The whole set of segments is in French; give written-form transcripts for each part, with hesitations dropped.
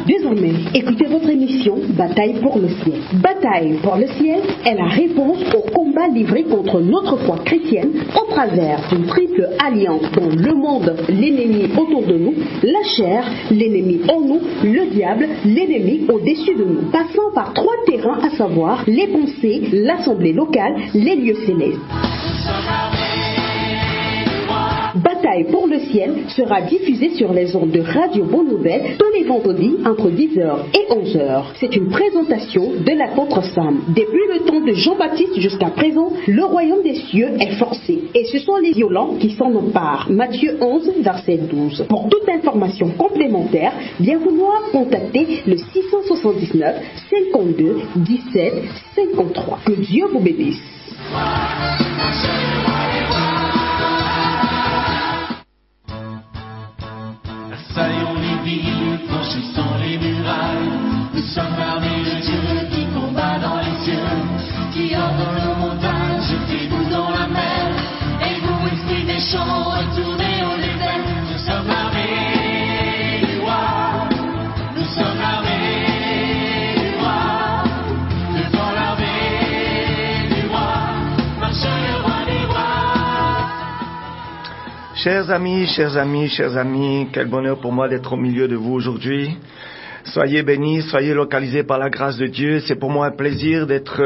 Désormais, écoutez votre émission Bataille pour le ciel. Bataille pour le ciel est la réponse au combat livré contre notre foi chrétienne au travers d'une triple alliance dont le monde, l'ennemi autour de nous, la chair, l'ennemi en nous, le diable, l'ennemi au-dessus de nous, passant par trois terrains à savoir les pensées, l'assemblée locale, les lieux célestes. Bataille pour le ciel sera diffusée sur les ondes de Radio Bonne Nouvelle tous les vendredis entre 10h et 11h. C'est une présentation de l'apôtre Sam. Depuis le temps de Jean-Baptiste jusqu'à présent, le royaume des cieux est forcé et ce sont les violents qui s'en emparent. Matthieu 11, verset 12. Pour toute information complémentaire, bien vouloir contacter le 679 52 17 53. Que Dieu vous bénisse. Assaillons les villes, franchissons les murailles. Nous sommes l'armée de Dieu qui combat dans les cieux, qui ordonne nos montagnes, jetez-vous dans la mer, et vous, esprit des champs, retournez au désert. Nous sommes l'armée du roi, nous sommes l'armée du roi, devant l'armée du roi, marche le roi des rois. Chers amis, quel bonheur pour moi d'être au milieu de vous aujourd'hui. Soyez bénis, soyez localisés par la grâce de Dieu. C'est pour moi un plaisir d'être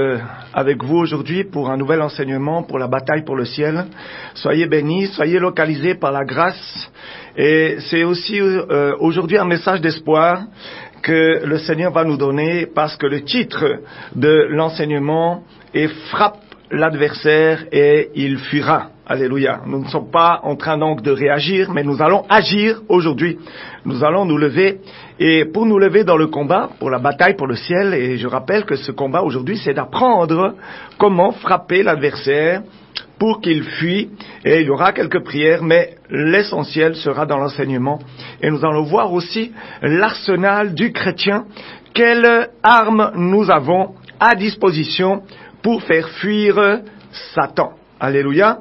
avec vous aujourd'hui pour un nouvel enseignement, pour la bataille pour le ciel. Soyez bénis, soyez localisés par la grâce. Et c'est aussi aujourd'hui un message d'espoir que le Seigneur va nous donner parce que le titre de l'enseignement est « Frappe l'adversaire et il fuira ». Alléluia. Nous ne sommes pas en train donc de réagir, mais nous allons agir aujourd'hui. Nous allons nous lever. Et pour nous lever dans le combat, pour la bataille pour le ciel, et je rappelle que ce combat aujourd'hui, c'est d'apprendre comment frapper l'adversaire pour qu'il fuit. Et il y aura quelques prières, mais l'essentiel sera dans l'enseignement. Et nous allons voir aussi l'arsenal du chrétien. Quelles armes nous avons à disposition pour faire fuir Satan. Alléluia.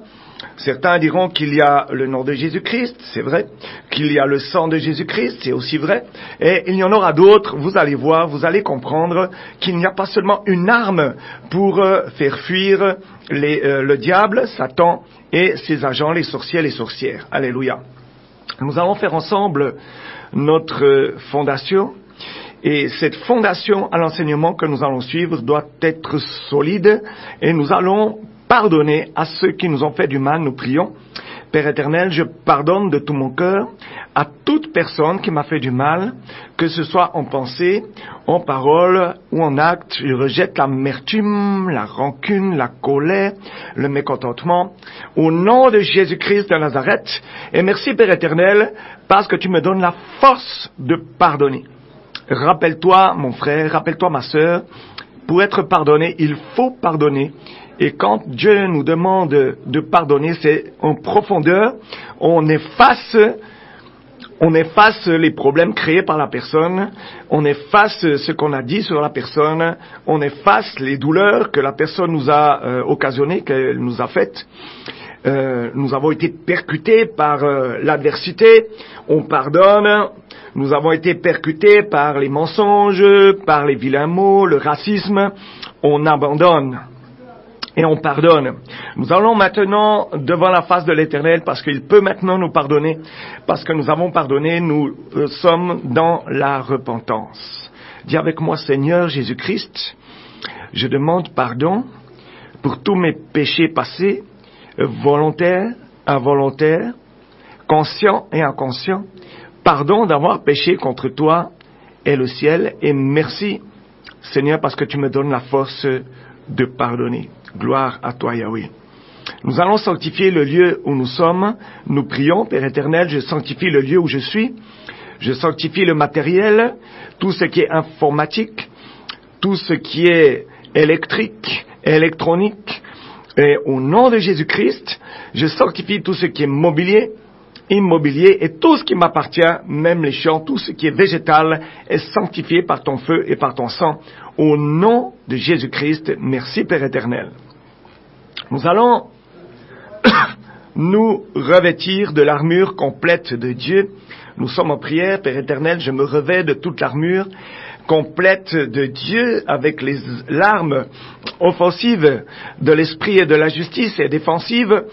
Certains diront qu'il y a le nom de Jésus-Christ, c'est vrai. Qu'il y a le sang de Jésus-Christ, c'est aussi vrai. Et il y en aura d'autres, vous allez voir, vous allez comprendre qu'il n'y a pas seulement une arme pour faire fuir le diable, Satan et ses agents, les sorciers et les sorcières. Alléluia. Nous allons faire ensemble notre fondation. Et cette fondation à l'enseignement que nous allons suivre doit être solide et nous allons pardonner à ceux qui nous ont fait du mal. Nous prions. Père éternel, je pardonne de tout mon cœur à toute personne qui m'a fait du mal, que ce soit en pensée, en parole ou en acte. Je rejette l'amertume, la rancune, la colère, le mécontentement. Au nom de Jésus-Christ de Nazareth. Et merci Père éternel, parce que tu me donnes la force de pardonner. Rappelle-toi, mon frère, rappelle-toi, ma sœur, pour être pardonné, il faut pardonner. Et quand Dieu nous demande de pardonner, c'est en profondeur, on efface les problèmes créés par la personne, on efface ce qu'on a dit sur la personne, on efface les douleurs que la personne nous a occasionnées, qu'elle nous a faites. Nous avons été percutés par l'adversité, on pardonne. Nous avons été percutés par les mensonges, par les vilains mots, le racisme. On abandonne et on pardonne. Nous allons maintenant devant la face de l'Éternel parce qu'il peut maintenant nous pardonner. Parce que nous avons pardonné, nous sommes dans la repentance. Dis avec moi, Seigneur Jésus-Christ, je demande pardon pour tous mes péchés passés, volontaires, involontaires, conscients et inconscients. Pardon d'avoir péché contre toi et le ciel, et merci, Seigneur, parce que tu me donnes la force de pardonner. Gloire à toi, Yahweh. Nous allons sanctifier le lieu où nous sommes. Nous prions, Père éternel, je sanctifie le lieu où je suis. Je sanctifie le matériel, tout ce qui est informatique, tout ce qui est électrique, électronique. Et au nom de Jésus-Christ, je sanctifie tout ce qui est mobilier, immobilier et tout ce qui m'appartient, même les champs, tout ce qui est végétal est sanctifié par ton feu et par ton sang. Au nom de Jésus-Christ, merci Père éternel. Nous allons nous revêtir de l'armure complète de Dieu. Nous sommes en prière, Père éternel, je me revêt de toute l'armure complète de Dieu avec l'arme offensive de l'esprit et de la justice et défensive,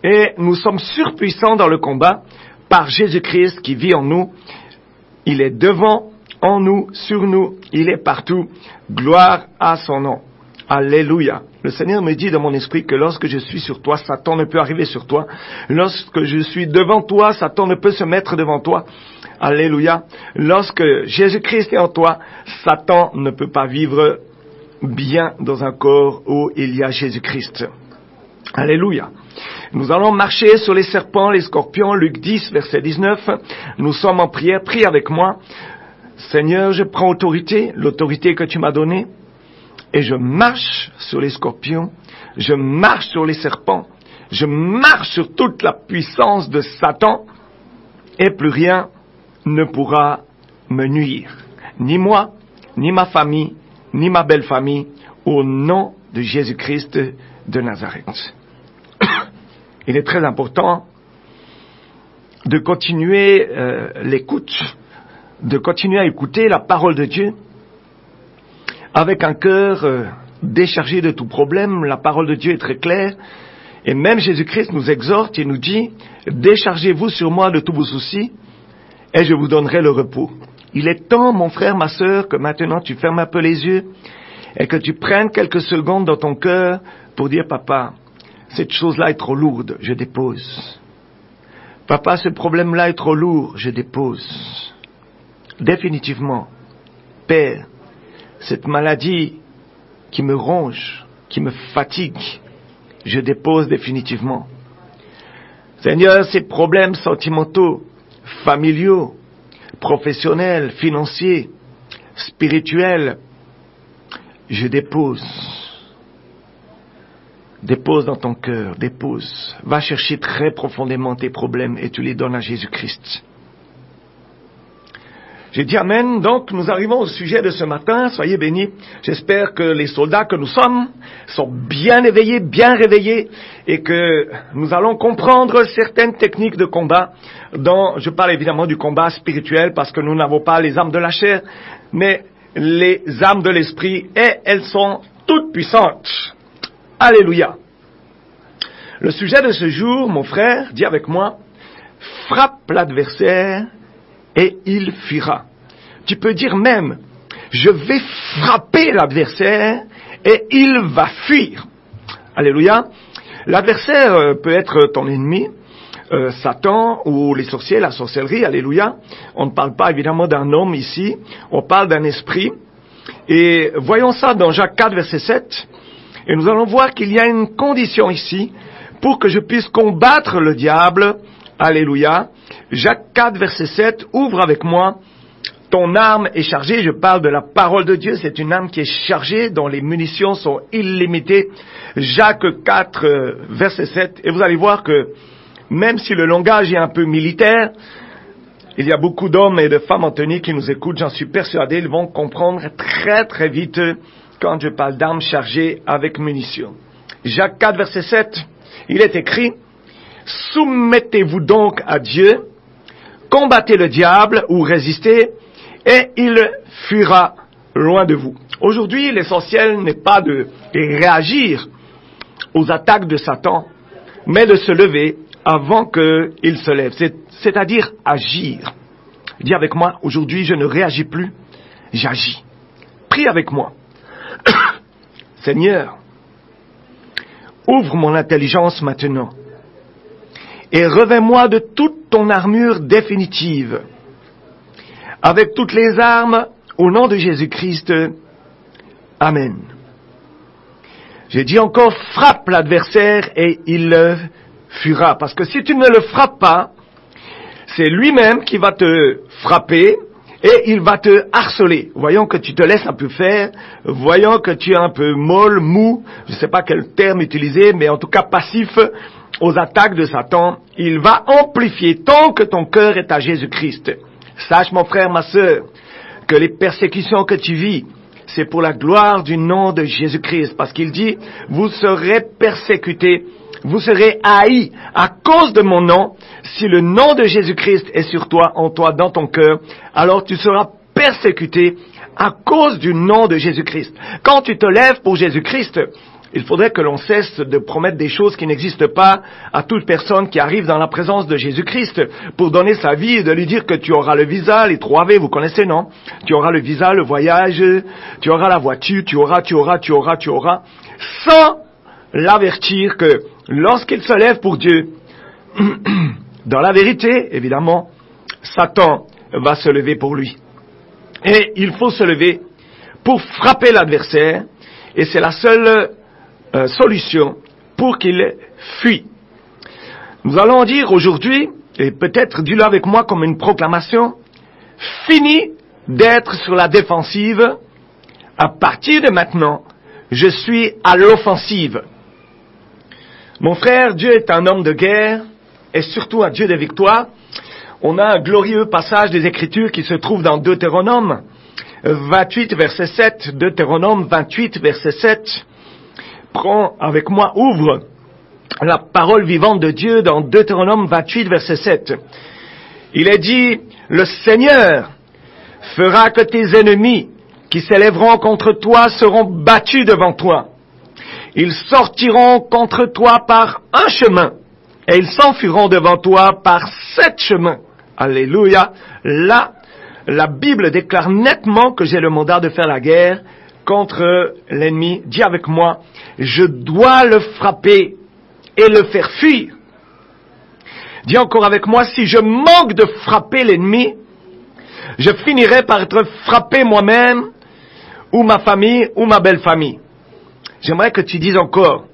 et nous sommes surpuissants dans le combat par Jésus-Christ qui vit en nous. Il est devant, en nous, sur nous, il est partout. Gloire à son nom. Alléluia. Le Seigneur me dit dans mon esprit que lorsque je suis sur toi, Satan ne peut arriver sur toi. Lorsque je suis devant toi, Satan ne peut se mettre devant toi. Alléluia. Lorsque Jésus-Christ est en toi, Satan ne peut pas vivre bien dans un corps où il y a Jésus-Christ. Alléluia. Nous allons marcher sur les serpents, les scorpions, Luc 10, verset 19. Nous sommes en prière, prie avec moi. Seigneur, je prends autorité, l'autorité que tu m'as donnée, et je marche sur les scorpions, je marche sur les serpents, je marche sur toute la puissance de Satan, et plus rien ne pourra me nuire. Ni moi, ni ma famille, ni ma belle famille, au nom de Jésus-Christ de Nazareth. Il est très important de continuer l'écoute, de continuer à écouter la parole de Dieu avec un cœur déchargé de tout problème. La parole de Dieu est très claire et même Jésus-Christ nous exhorte et nous dit « Déchargez-vous sur moi de tous vos soucis et je vous donnerai le repos ». Il est temps, mon frère, ma sœur, que maintenant tu fermes un peu les yeux et que tu prennes quelques secondes dans ton cœur pour dire « Papa, cette chose-là est trop lourde, je dépose. Papa, ce problème-là est trop lourd, je dépose. Définitivement, Père, cette maladie qui me ronge, qui me fatigue, je dépose définitivement. Seigneur, ces problèmes sentimentaux, familiaux, professionnels, financiers, spirituels, je dépose. Dépose dans ton cœur, dépose. Va chercher très profondément tes problèmes et tu les donnes à Jésus-Christ. J'ai dit Amen, donc nous arrivons au sujet de ce matin, soyez bénis. J'espère que les soldats que nous sommes sont bien éveillés, bien réveillés et que nous allons comprendre certaines techniques de combat dont je parle évidemment du combat spirituel parce que nous n'avons pas les armes de la chair, mais les armes de l'esprit et elles sont toutes puissantes. Alléluia. Le sujet de ce jour, mon frère, dis avec moi, frappe l'adversaire et il fuira. Tu peux dire même, je vais frapper l'adversaire et il va fuir. Alléluia. L'adversaire peut être ton ennemi, Satan ou les sorciers, la sorcellerie, alléluia. On ne parle pas évidemment d'un homme ici, on parle d'un esprit. Et voyons ça dans Jacques 4, verset 7. Et nous allons voir qu'il y a une condition ici pour que je puisse combattre le diable. Alléluia. Jacques 4, verset 7, ouvre avec moi. Ton arme est chargée. Je parle de la parole de Dieu. C'est une arme qui est chargée, dont les munitions sont illimitées. Jacques 4, verset 7. Et vous allez voir que même si le langage est un peu militaire, il y a beaucoup d'hommes et de femmes en tenue qui nous écoutent. J'en suis persuadé. Ils vont comprendre très très vite quand je parle d'armes chargées avec munitions. Jacques 4, verset 7, il est écrit, « Soumettez-vous donc à Dieu, combattez le diable ou résistez, et il fuira loin de vous. » Aujourd'hui, l'essentiel n'est pas de réagir aux attaques de Satan, mais de se lever avant qu'il se lève, c'est-à-dire agir. Dis avec moi, aujourd'hui, je ne réagis plus, j'agis. Prie avec moi. Seigneur, ouvre mon intelligence maintenant et revêts-moi de toute ton armure définitive, avec toutes les armes, au nom de Jésus-Christ. Amen. J'ai dit encore, frappe l'adversaire et il fuira. Parce que si tu ne le frappes pas, c'est lui-même qui va te frapper et il va te harceler. Voyons que tu te laisses un peu faire, voyons que tu es un peu molle, mou, je ne sais pas quel terme utiliser, mais en tout cas passif aux attaques de Satan. Il va amplifier tant que ton cœur est à Jésus-Christ. Sache, mon frère, ma sœur, que les persécutions que tu vis, c'est pour la gloire du nom de Jésus-Christ. Parce qu'il dit, vous serez persécutés, vous serez haïs à cause de mon nom. Si le nom de Jésus-Christ est sur toi, en toi, dans ton cœur, alors tu seras persécuté à cause du nom de Jésus-Christ. Quand tu te lèves pour Jésus-Christ, il faudrait que l'on cesse de promettre des choses qui n'existent pas à toute personne qui arrive dans la présence de Jésus-Christ pour donner sa vie et de lui dire que tu auras le visa, les 3V, vous connaissez, non? Tu auras le visa, le voyage, tu auras la voiture, tu auras, sans l'avertir que lorsqu'il se lève pour Dieu, dans la vérité, évidemment, Satan va se lever pour lui. Et il faut se lever pour frapper l'adversaire, et c'est la seule solution pour qu'il fuit. Nous allons dire aujourd'hui, et peut-être dis-le avec moi comme une proclamation, fini d'être sur la défensive, à partir de maintenant, je suis à l'offensive. Mon frère, Dieu est un homme de guerre, et surtout un Dieu de victoire. On a un glorieux passage des Écritures qui se trouve dans Deutéronome 28, verset 7. Deutéronome 28, verset 7. Prends avec moi, ouvre la parole vivante de Dieu dans Deutéronome 28, verset 7. Il est dit, le Seigneur fera que tes ennemis qui s'élèveront contre toi seront battus devant toi. Ils sortiront contre toi par un chemin, et ils s'enfuiront devant toi par 7 chemins. Alléluia. Là, la Bible déclare nettement que j'ai le mandat de faire la guerre contre l'ennemi. Dis avec moi, je dois le frapper et le faire fuir. Dis encore avec moi, si je manque de frapper l'ennemi, je finirai par être frappé moi-même, ou ma famille, ou ma belle famille. J'aimerais que tu dises encore,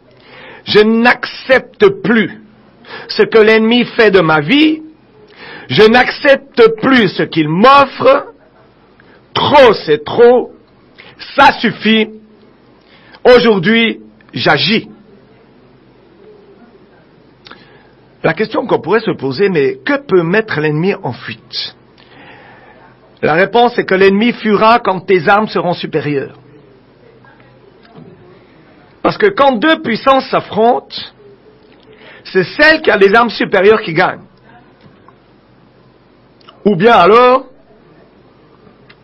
je n'accepte plus ce que l'ennemi fait de ma vie, je n'accepte plus ce qu'il m'offre, trop c'est trop, ça suffit, aujourd'hui j'agis. La question qu'on pourrait se poser, mais que peut mettre l'ennemi en fuite? La réponse est que l'ennemi fuira quand tes armes seront supérieures. Parce que quand deux puissances s'affrontent, c'est celle qui a des armes supérieures qui gagne. Ou bien alors,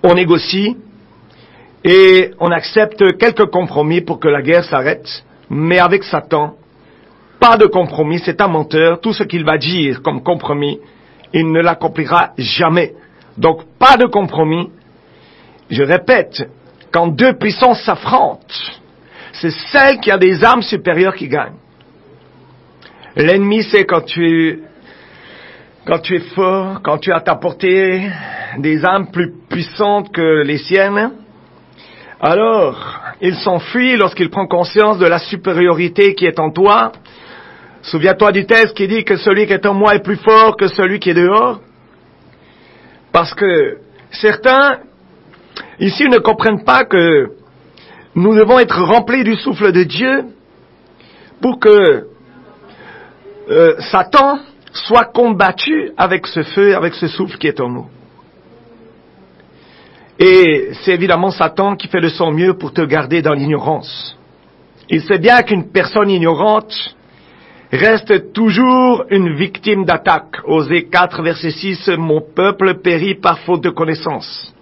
on négocie et on accepte quelques compromis pour que la guerre s'arrête, mais avec Satan, pas de compromis, c'est un menteur, tout ce qu'il va dire comme compromis, il ne l'accomplira jamais. Donc pas de compromis. Je répète, quand deux puissances s'affrontent, c'est celle qui a des armes supérieures qui gagne. L'ennemi, c'est quand tu es fort, quand tu as à ta portée des armes plus puissantes que les siennes, alors il s'enfuit lorsqu'il prend conscience de la supériorité qui est en toi. Souviens-toi du texte qui dit que celui qui est en moi est plus fort que celui qui est dehors. Parce que certains, ici, ne comprennent pas que nous devons être remplis du souffle de Dieu pour que Satan soit combattu avec ce feu, avec ce souffle qui est en nous. Et c'est évidemment Satan qui fait de son mieux pour te garder dans l'ignorance. Il sait bien qu'une personne ignorante reste toujours une victime d'attaque. Osée 4, verset 6, « Mon peuple périt par faute de connaissance. »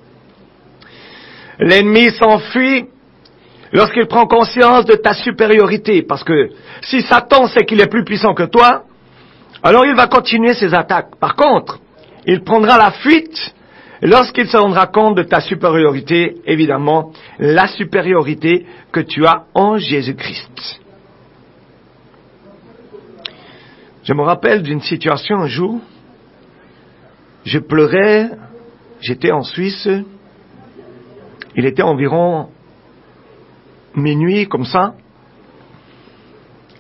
L'ennemi s'enfuit lorsqu'il prend conscience de ta supériorité, parce que si Satan sait qu'il est plus puissant que toi, alors il va continuer ses attaques. Par contre, il prendra la fuite lorsqu'il se rendra compte de ta supériorité, évidemment, la supériorité que tu as en Jésus-Christ. Je me rappelle d'une situation un jour, je pleurais, j'étais en Suisse, il était environ minuit comme ça,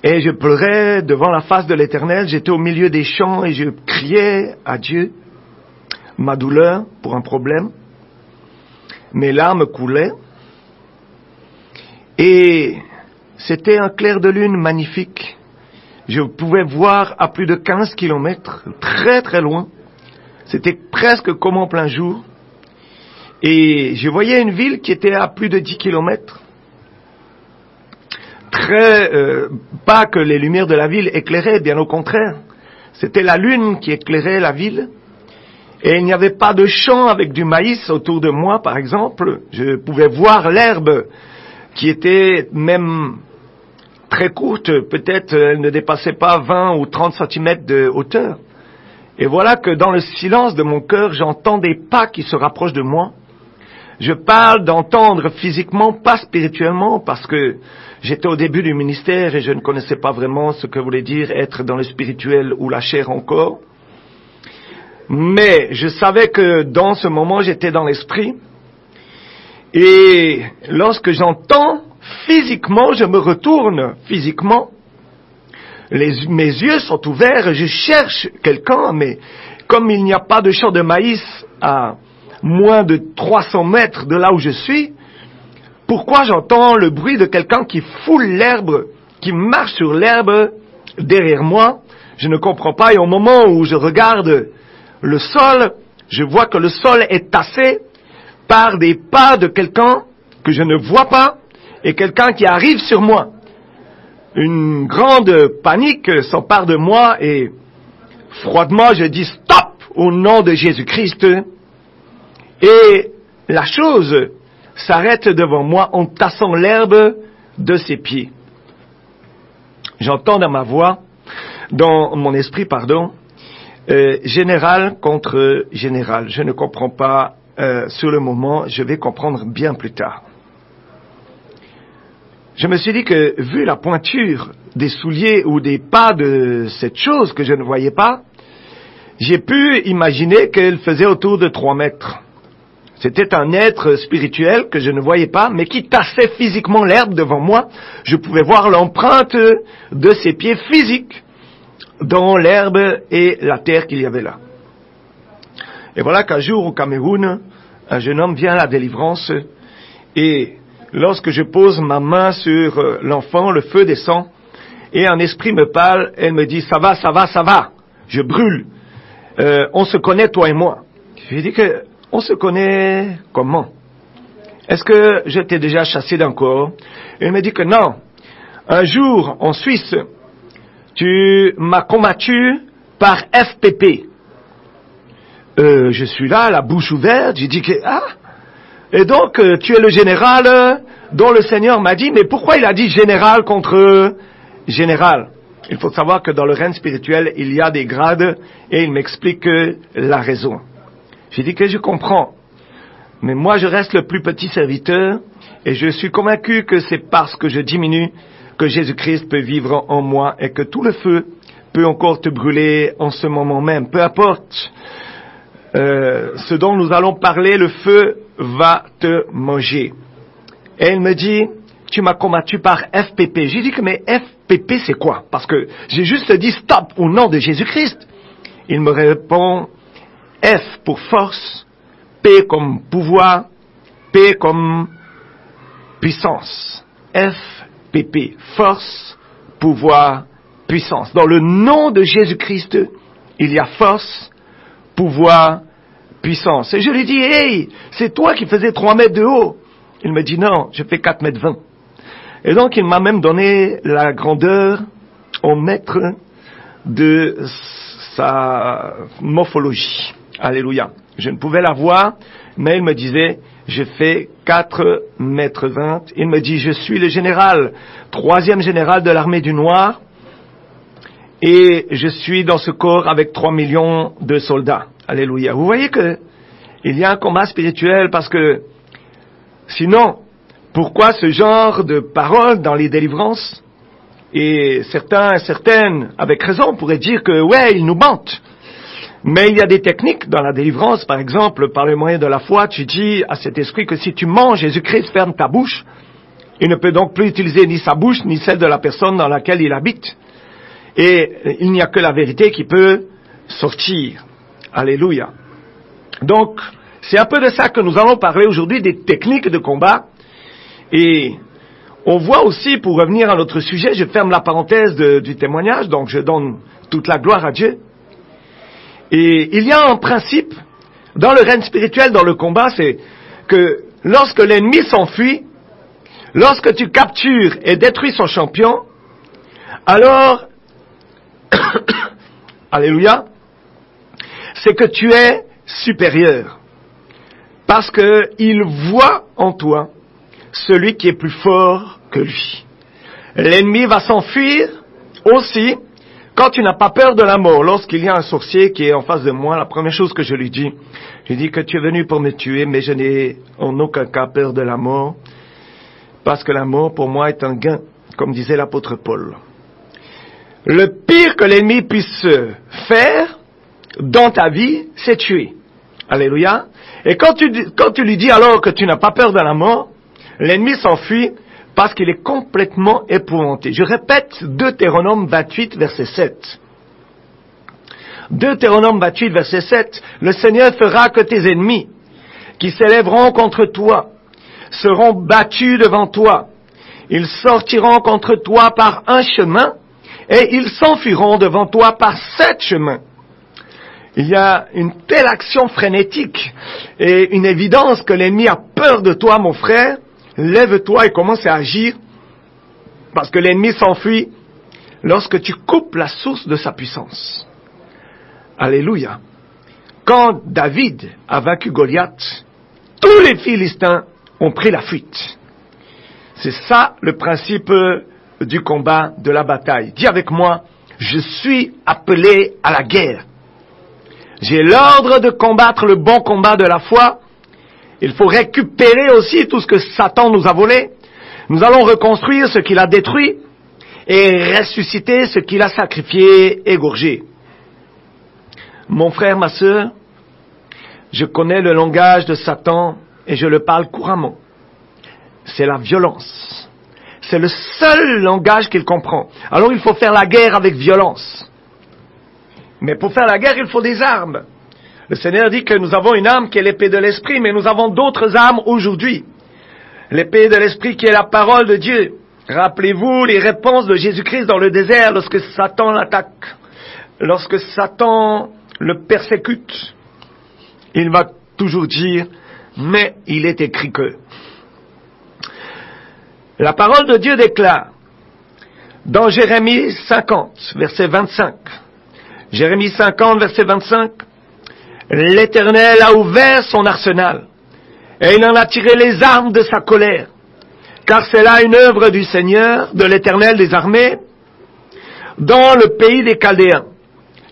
et je pleurais devant la face de l'Éternel, j'étais au milieu des champs et je criais à Dieu ma douleur pour un problème, mes larmes coulaient, et c'était un clair de lune magnifique. Je pouvais voir à plus de 15 kilomètres, très très loin. C'était presque comme en plein jour. Et je voyais une ville qui était à plus de 10 kilomètres. pas que les lumières de la ville éclairaient, bien au contraire. C'était la lune qui éclairait la ville. Et il n'y avait pas de champ avec du maïs autour de moi, par exemple. Je pouvais voir l'herbe qui était même très courte. Peut-être elle ne dépassait pas 20 ou 30 centimètres de hauteur. Et voilà que dans le silence de mon cœur, j'entends des pas qui se rapprochent de moi. Je parle d'entendre physiquement, pas spirituellement, parce que j'étais au début du ministère et je ne connaissais pas vraiment ce que voulait dire être dans le spirituel ou la chair encore. Mais je savais que dans ce moment, j'étais dans l'esprit. Et lorsque j'entends physiquement, je me retourne physiquement. Mes yeux sont ouverts, je cherche quelqu'un, mais comme il n'y a pas de champ de maïs à moins de 300 mètres de là où je suis, pourquoi j'entends le bruit de quelqu'un qui foule l'herbe, qui marche sur l'herbe derrière moi? Je ne comprends pas. Et au moment où je regarde le sol, je vois que le sol est tassé par des pas de quelqu'un que je ne vois pas et quelqu'un qui arrive sur moi. Une grande panique s'empare de moi et froidement je dis stop au nom de Jésus-Christ. Et la chose s'arrête devant moi en tassant l'herbe de ses pieds. J'entends dans ma voix, dans mon esprit, général contre général. Je ne comprends pas sur le moment, je vais comprendre bien plus tard. Je me suis dit que, vu la pointure des souliers ou des pas de cette chose que je ne voyais pas, j'ai pu imaginer qu'elle faisait autour de 3 mètres. C'était un être spirituel que je ne voyais pas, mais qui tassait physiquement l'herbe devant moi. Je pouvais voir l'empreinte de ses pieds physiques dans l'herbe et la terre qu'il y avait là. Et voilà qu'un jour au Cameroun, un jeune homme vient à la délivrance et lorsque je pose ma main sur l'enfant, le feu descend et un esprit me parle, elle me dit « ça va, je brûle, on se connaît toi et moi ». Je lui dis que on se connaît comment? Est-ce que je t'ai déjà chassé d'un corps? Elle me dit que non. Un jour, en Suisse, tu m'as combattu par FPP. Je suis là, la bouche ouverte, j'ai dit que... Ah! Et donc, tu es le général dont le Seigneur m'a dit, mais pourquoi il a dit général contre général? Il faut savoir que dans le règne spirituel, il y a des grades et il m'explique la raison. J'ai dit que je comprends, mais moi je reste le plus petit serviteur et je suis convaincu que c'est parce que je diminue que Jésus-Christ peut vivre en moi et que tout le feu peut encore te brûler en ce moment même. Peu importe ce dont nous allons parler, le feu va te manger. Et elle me dit, tu m'as combattu par FPP. J'ai dit que mais FPP c'est quoi? Parce que j'ai juste dit stop au nom de Jésus-Christ. Il me répond, F pour force, P comme pouvoir, P comme puissance. FPP, force, pouvoir, puissance. Dans le nom de Jésus-Christ, il y a force, pouvoir, puissance. Et je lui dis, hey, c'est toi qui faisais 3 mètres de haut. Il me dit, non, je fais 4 mètres 20. Et donc il m'a même donné la grandeur en mètres de sa morphologie. Alléluia. Je ne pouvais la voir, mais il me disait, je fais 4 mètres 20. Il me dit, je suis le général, 3e général de l'armée du Noir, et je suis dans ce corps avec 3 millions de soldats. Alléluia. Vous voyez que il y a un combat spirituel parce que, sinon, pourquoi ce genre de paroles dans les délivrances? Et certains et certaines, avec raison, pourraient dire que, ouais, ils nous mentent. Mais il y a des techniques dans la délivrance, par exemple, par le moyen de la foi, tu dis à cet esprit que si tu manges, Jésus-Christ ferme ta bouche. Il ne peut donc plus utiliser ni sa bouche, ni celle de la personne dans laquelle il habite. Et il n'y a que la vérité qui peut sortir. Alléluia. Donc, c'est un peu de ça que nous allons parler aujourd'hui, des techniques de combat. Et on voit aussi, pour revenir à notre sujet, je ferme la parenthèse du témoignage, donc je donne toute la gloire à Dieu. Et il y a un principe dans le règne spirituel, dans le combat, c'est que lorsque l'ennemi s'enfuit, lorsque tu captures et détruis son champion, alors, alléluia, c'est que tu es supérieur. Parce que il voit en toi celui qui est plus fort que lui. L'ennemi va s'enfuir aussi quand tu n'as pas peur de la mort. Lorsqu'il y a un sorcier qui est en face de moi, la première chose que je lui dis que tu es venu pour me tuer, mais je n'ai en aucun cas peur de la mort, parce que la mort pour moi est un gain, comme disait l'apôtre Paul. Le pire que l'ennemi puisse faire dans ta vie, c'est tuer. Alléluia. Et quand tu lui dis alors que tu n'as pas peur de la mort, l'ennemi s'enfuit parce qu'il est complètement épouvanté. Je répète, Deutéronome 28, verset 7. Deutéronome 28, verset 7. Le Seigneur fera que tes ennemis, qui s'élèveront contre toi, seront battus devant toi. Ils sortiront contre toi par un chemin, et ils s'enfuiront devant toi par 7 chemins. Il y a une telle action frénétique et une évidence que l'ennemi a peur de toi, mon frère. Lève-toi et commence à agir, parce que l'ennemi s'enfuit lorsque tu coupes la source de sa puissance. Alléluia. Quand David a vaincu Goliath, tous les Philistins ont pris la fuite. C'est ça le principe du combat, de la bataille. Dis avec moi, je suis appelé à la guerre. J'ai l'ordre de combattre le bon combat de la foi. Il faut récupérer aussi tout ce que Satan nous a volé. Nous allons reconstruire ce qu'il a détruit et ressusciter ce qu'il a sacrifié, égorgé. Mon frère, ma sœur, je connais le langage de Satan et je le parle couramment. C'est la violence. C'est le seul langage qu'il comprend. Alors il faut faire la guerre avec violence. Mais pour faire la guerre, il faut des armes. Le Seigneur dit que nous avons une arme qui est l'épée de l'Esprit, mais nous avons d'autres armes aujourd'hui. L'épée de l'Esprit qui est la parole de Dieu. Rappelez-vous les réponses de Jésus-Christ dans le désert lorsque Satan l'attaque. Lorsque Satan le persécute, il va toujours dire, mais il est écrit que. La parole de Dieu déclare, dans Jérémie 50, verset 25, Jérémie 50, verset 25, l'Éternel a ouvert son arsenal, et il en a tiré les armes de sa colère, car c'est là une œuvre du Seigneur, de l'Éternel des armées, dans le pays des Chaldéens.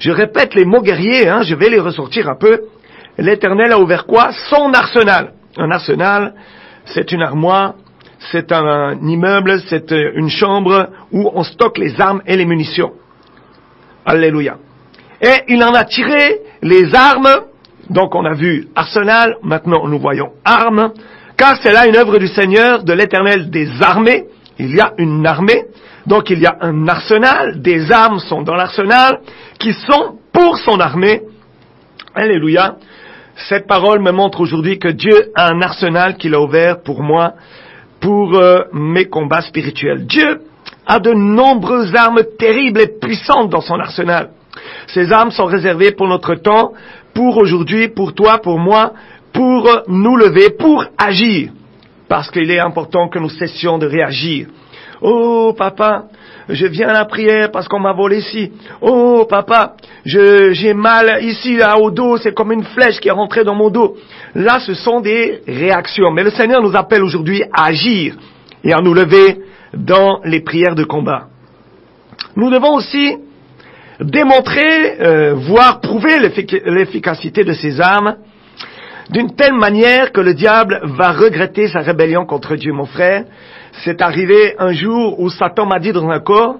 Je répète les mots guerriers, je vais les ressortir un peu. L'Éternel a ouvert quoi? Son arsenal. Un arsenal, c'est une armoire, c'est un immeuble, c'est une chambre où on stocke les armes et les munitions. Alléluia. Et il en a tiré les armes, donc on a vu arsenal, maintenant nous voyons armes, car c'est là une œuvre du Seigneur, de l'Éternel des armées. Il y a une armée, donc il y a un arsenal, des armes sont dans l'arsenal, qui sont pour son armée. Alléluia. Cette parole me montre aujourd'hui que Dieu a un arsenal qu'il a ouvert pour moi, pour mes combats spirituels. Dieu a de nombreuses armes terribles et puissantes dans son arsenal. Ces armes sont réservées pour notre temps, pour aujourd'hui, pour toi, pour moi, pour nous lever, pour agir. Parce qu'il est important que nous cessions de réagir. Oh papa, je viens à la prière parce qu'on m'a volé ici. Oh papa, j'ai mal ici, là, au dos, c'est comme une flèche qui est rentrée dans mon dos. Là, ce sont des réactions. Mais le Seigneur nous appelle aujourd'hui à agir et à nous lever dans les prières de combat. Nous devons aussi démontrer, voire prouver l'efficacité de ces armes d'une telle manière que le diable va regretter sa rébellion contre Dieu, mon frère. C'est arrivé un jour où Satan m'a dit dans un corps,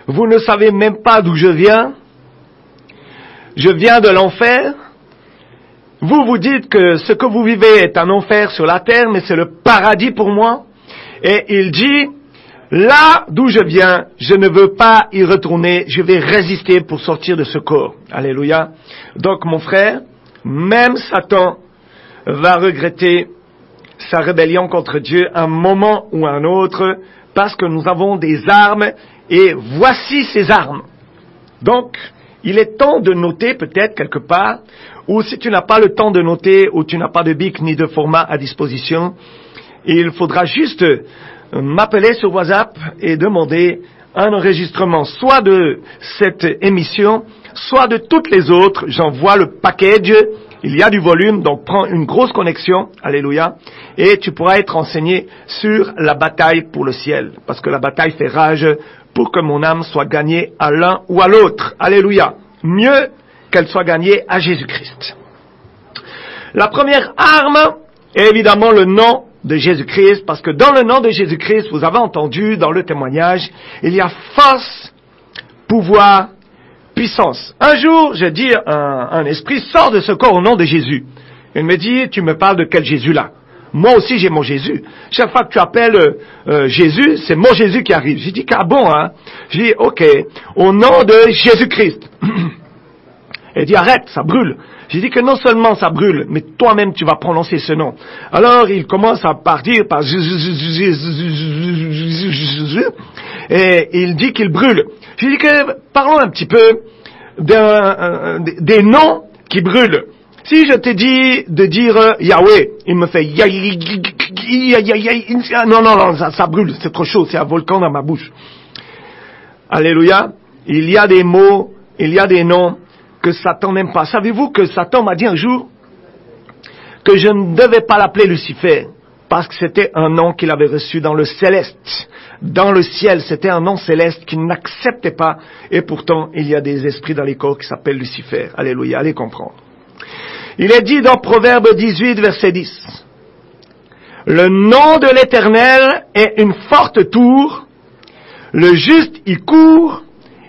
vous ne savez même pas d'où je viens de l'enfer. Vous dites que ce que vous vivez est un enfer sur la terre, mais c'est le paradis pour moi. Et il dit, là d'où je viens, je ne veux pas y retourner, je vais résister pour sortir de ce corps. Alléluia. Donc mon frère, même Satan va regretter sa rébellion contre Dieu un moment ou un autre, parce que nous avons des armes, et voici ces armes. Donc, il est temps de noter peut-être quelque part, ou si tu n'as pas le temps de noter, ou tu n'as pas de bic ni de format à disposition, il faudra juste m'appeler sur WhatsApp et demander un enregistrement, soit de cette émission, soit de toutes les autres. J'envoie le package, il y a du volume, donc prends une grosse connexion, alléluia, et tu pourras être enseigné sur la bataille pour le ciel, parce que la bataille fait rage pour que mon âme soit gagnée à l'un ou à l'autre, alléluia, mieux qu'elle soit gagnée à Jésus-Christ. La première arme est évidemment le nom de Jésus-Christ, parce que dans le nom de Jésus-Christ, vous avez entendu dans le témoignage, il y a force, pouvoir, puissance. Un jour, j'ai dit, un esprit sort de ce corps au nom de Jésus. Il me dit, tu me parles de quel Jésus là? Moi aussi j'ai mon Jésus. Chaque fois que tu appelles Jésus, c'est mon Jésus qui arrive. J'ai dit, ah bon, hein? J'ai dit, ok, au nom de Jésus-Christ. Il dit, arrête, ça brûle. J'ai dit que non seulement ça brûle, mais toi-même tu vas prononcer ce nom. Alors il commence à partir par et il dit qu'il brûle. J'ai dit que parlons un petit peu des noms qui brûlent. Si je te dis de dire Yahweh, il me fait non, ça brûle, c'est trop chaud, c'est un volcan dans ma bouche. Alléluia. Il y a des mots, il y a des noms que Satan n'aime pas. Savez-vous que Satan m'a dit un jour que je ne devais pas l'appeler Lucifer, parce que c'était un nom qu'il avait reçu dans le céleste. Dans le ciel, c'était un nom céleste qu'il n'acceptait pas, et pourtant, il y a des esprits dans les corps qui s'appellent Lucifer. Alléluia, allez comprendre. Il est dit dans Proverbe 18, verset 10, « Le nom de l'Éternel est une forte tour, le juste y court,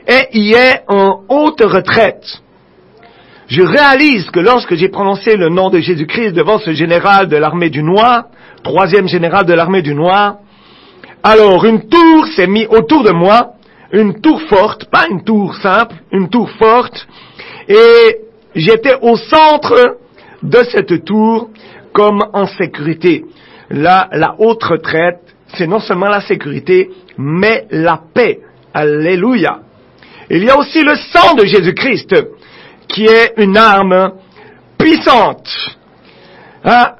et y est en haute retraite. » Je réalise que lorsque j'ai prononcé le nom de Jésus-Christ devant ce général de l'armée du Noir, troisième général de l'armée du Noir, alors une tour s'est mise autour de moi, une tour forte, pas une tour simple, une tour forte, et j'étais au centre de cette tour comme en sécurité. Là, la haute retraite, c'est non seulement la sécurité, mais la paix. Alléluia. Il y a aussi le sang de Jésus-Christ, qui est une arme puissante. Ah,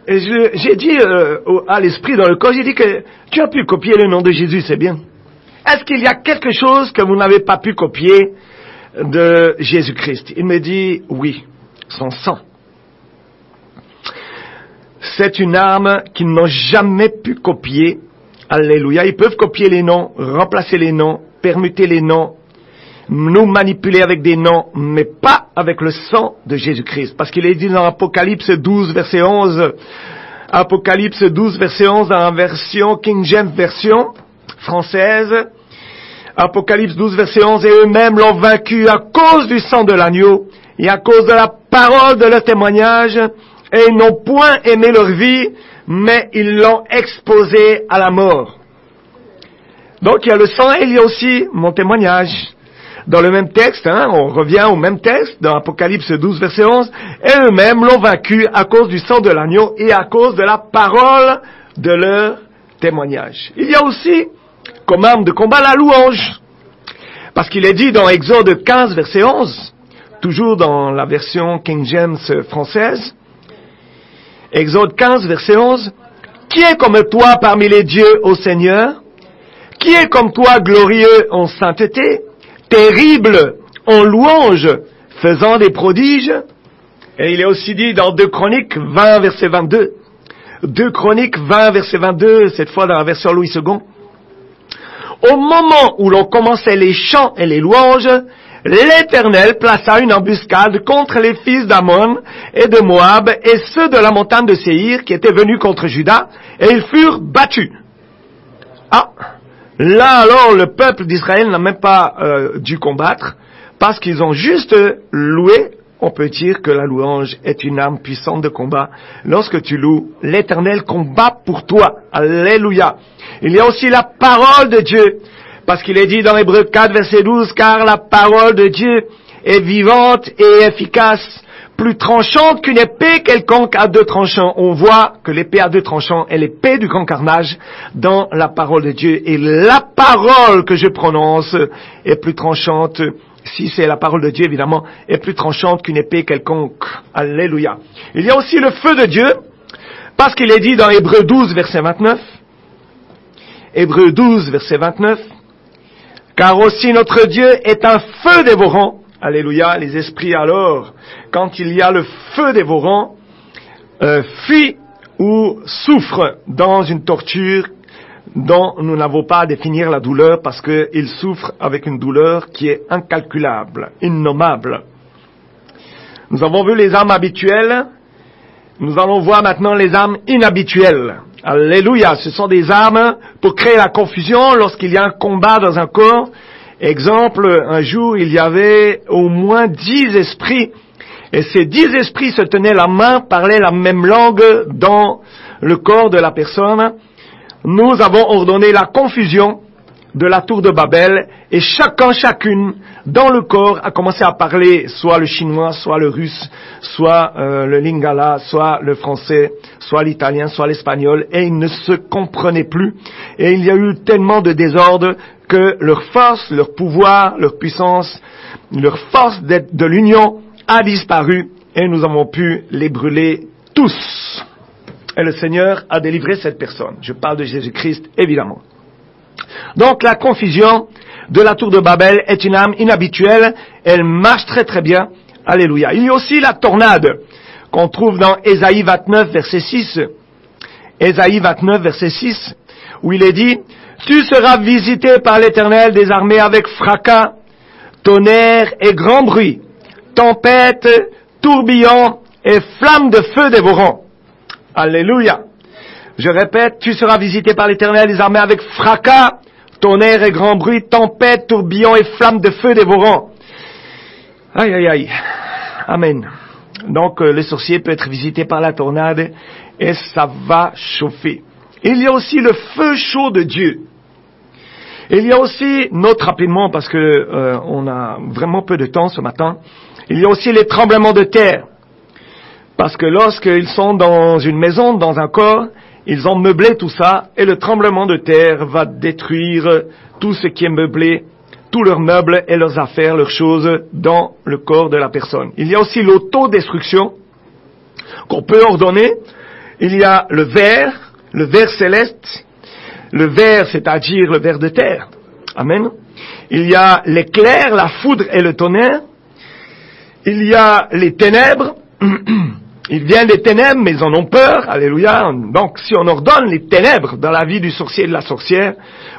j'ai dit à l'esprit dans le corps, j'ai dit que tu as pu copier le nom de Jésus, c'est bien. Est-ce qu'il y a quelque chose que vous n'avez pas pu copier de Jésus-Christ? Il me dit, oui, son sang. C'est une arme qu'ils n'ont jamais pu copier. Alléluia. Ils peuvent copier les noms, remplacer les noms, permuter les noms, nous manipuler avec des noms, mais pas avec le sang de Jésus-Christ. Parce qu'il est dit dans Apocalypse 12, verset 11, Apocalypse 12, verset 11, dans la version King James version française, Apocalypse 12, verset 11, et eux-mêmes l'ont vaincu à cause du sang de l'agneau et à cause de la parole de leur témoignage, et ils n'ont point aimé leur vie, mais ils l'ont exposé à la mort. Donc il y a le sang et il y a aussi mon témoignage. Dans le même texte, on revient au même texte, dans Apocalypse 12, verset 11, et eux-mêmes l'ont vaincu à cause du sang de l'agneau et à cause de la parole de leur témoignage. Il y a aussi, comme arme de combat, la louange. Parce qu'il est dit dans Exode 15, verset 11, toujours dans la version King James française, Exode 15, verset 11, « Qui est comme toi parmi les dieux, ô Seigneur? Qui est comme toi glorieux en sainteté, terrible en louange, faisant des prodiges? » Et il est aussi dit dans 2 Chroniques 20, verset 22. 2 Chroniques 20, verset 22, cette fois dans la version Louis II. « Au moment où l'on commençait les chants et les louanges, l'Éternel plaça une embuscade contre les fils d'Ammon et de Moab et ceux de la montagne de Séhir qui étaient venus contre Juda, et ils furent battus. » Ah, là alors le peuple d'Israël n'a même pas dû combattre, parce qu'ils ont juste loué. On peut dire que la louange est une arme puissante de combat. Lorsque tu loues, l'Éternel combat pour toi. Alléluia. Il y a aussi la parole de Dieu. Parce qu'il est dit dans Hébreux 4, verset 12, « Car la parole de Dieu est vivante et efficace, plus tranchante qu'une épée quelconque à 2 tranchants. » On voit que l'épée à 2 tranchants est l'épée du grand carnage dans la parole de Dieu. Et la parole que je prononce est plus tranchante, si c'est la parole de Dieu évidemment, est plus tranchante qu'une épée quelconque. Alléluia. Il y a aussi le feu de Dieu. Parce qu'il est dit dans Hébreux 12, verset 29, Hébreux 12, verset 29, car aussi notre Dieu est un feu dévorant. Alléluia, les esprits alors, quand il y a le feu dévorant, fuient ou souffrent dans une torture dont nous n'avons pas à définir la douleur parce qu'ils souffrent avec une douleur qui est incalculable, innommable. Nous avons vu les âmes habituelles, nous allons voir maintenant les âmes inhabituelles. Alléluia, ce sont des âmes pour créer la confusion lorsqu'il y a un combat dans un corps. Exemple, un jour il y avait au moins 10 esprits et ces 10 esprits se tenaient la main, parlaient la même langue dans le corps de la personne. Nous avons ordonné la confusion de la tour de Babel et chacune dans le corps a commencé à parler soit le chinois, soit le russe, soit le lingala, soit le français, soit l'italien, soit l'espagnol et ils ne se comprenaient plus et il y a eu tellement de désordre que leur force, leur pouvoir, leur puissance, leur force de l'union a disparu et nous avons pu les brûler tous. Et le Seigneur a délivré cette personne. Je parle de Jésus-Christ, évidemment. Donc la confusion de la tour de Babel est une âme inhabituelle. Elle marche très très bien. Alléluia. Il y a aussi la tornade qu'on trouve dans Ésaïe 29, verset 6. Ésaïe 29, verset 6, où il est dit « Tu seras visité par l'Éternel des armées avec fracas, tonnerre et grand bruit, tempête, tourbillon et flamme de feu dévorant. » Alléluia. Je répète, tu seras visité par l'Éternel des armées avec fracas, tonnerre et grand bruit, tempête, tourbillon et flamme de feu dévorant. Aïe, aïe, aïe. Amen. Donc, le sorcier peut être visité par la tornade et ça va chauffer. Il y a aussi le feu chaud de Dieu. Il y a aussi, note rapidement parce que on a vraiment peu de temps ce matin, il y a aussi les tremblements de terre. Parce que lorsqu'ils sont dans une maison, dans un corps, ils ont meublé tout ça et le tremblement de terre va détruire tout ce qui est meublé, tous leurs meubles et leurs affaires, leurs choses dans le corps de la personne. Il y a aussi l'autodestruction qu'on peut ordonner. Il y a le ver céleste, le ver c'est-à-dire le ver de terre. Amen. Il y a l'éclair, la foudre et le tonnerre. Il y a les ténèbres. Ils viennent des ténèbres, mais ils en ont peur. Alléluia. Donc, si on ordonne les ténèbres dans la vie du sorcier et de la sorcière,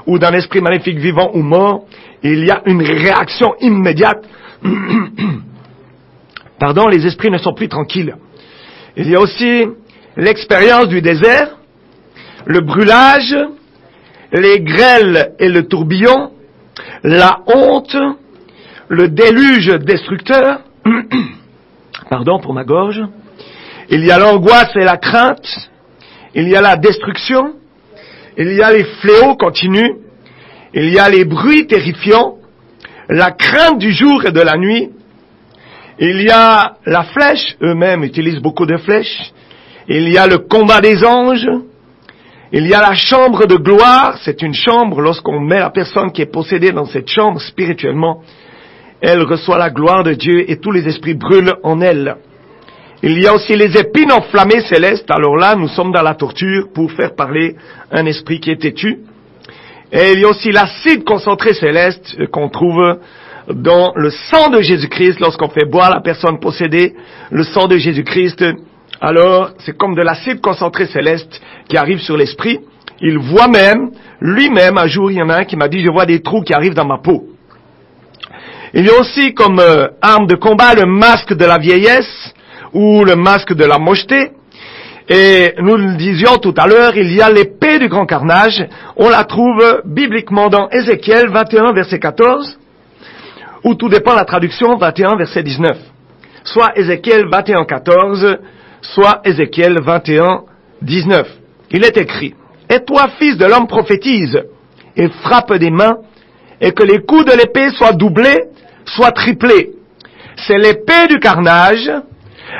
ou d'un esprit maléfique vivant ou mort, il y a une réaction immédiate. Pardon, les esprits ne sont plus tranquilles. Il y a aussi l'expérience du désert, le brûlage, les grêles et le tourbillon, la honte, le déluge destructeur. Pardon pour ma gorge. Il y a l'angoisse et la crainte. Il y a la destruction. Il y a les fléaux continus. Il y a les bruits terrifiants. La crainte du jour et de la nuit. Il y a la flèche. Eux-mêmes utilisent beaucoup de flèches. Il y a le combat des anges. Il y a la chambre de gloire. C'est une chambre, lorsqu'on met la personne qui est possédée dans cette chambre spirituellement, elle reçoit la gloire de Dieu et tous les esprits brûlent en elle. Il y a aussi les épines enflammées célestes. Alors là, nous sommes dans la torture pour faire parler un esprit qui est têtu. Et il y a aussi l'acide concentré céleste qu'on trouve dans le sang de Jésus-Christ lorsqu'on fait boire la personne possédée, le sang de Jésus-Christ. Alors, c'est comme de l'acide concentré céleste qui arrive sur l'esprit. Il voit même, lui-même, un jour, il y en a un qui m'a dit, je vois des trous qui arrivent dans ma peau. Il y a aussi comme arme de combat le masque de la vieillesse ou le masque de la mocheté. Et nous le disions tout à l'heure, il y a l'épée du grand carnage. On la trouve bibliquement dans Ézéchiel 21, verset 14, ou tout dépend de la traduction, 21, verset 19. Soit Ézéchiel 21, 14, soit Ézéchiel 21, 19. Il est écrit, « Et toi, fils de l'homme, prophétise, et frappe des mains, et que les coups de l'épée soient doublés, soient triplés. C'est l'épée du carnage,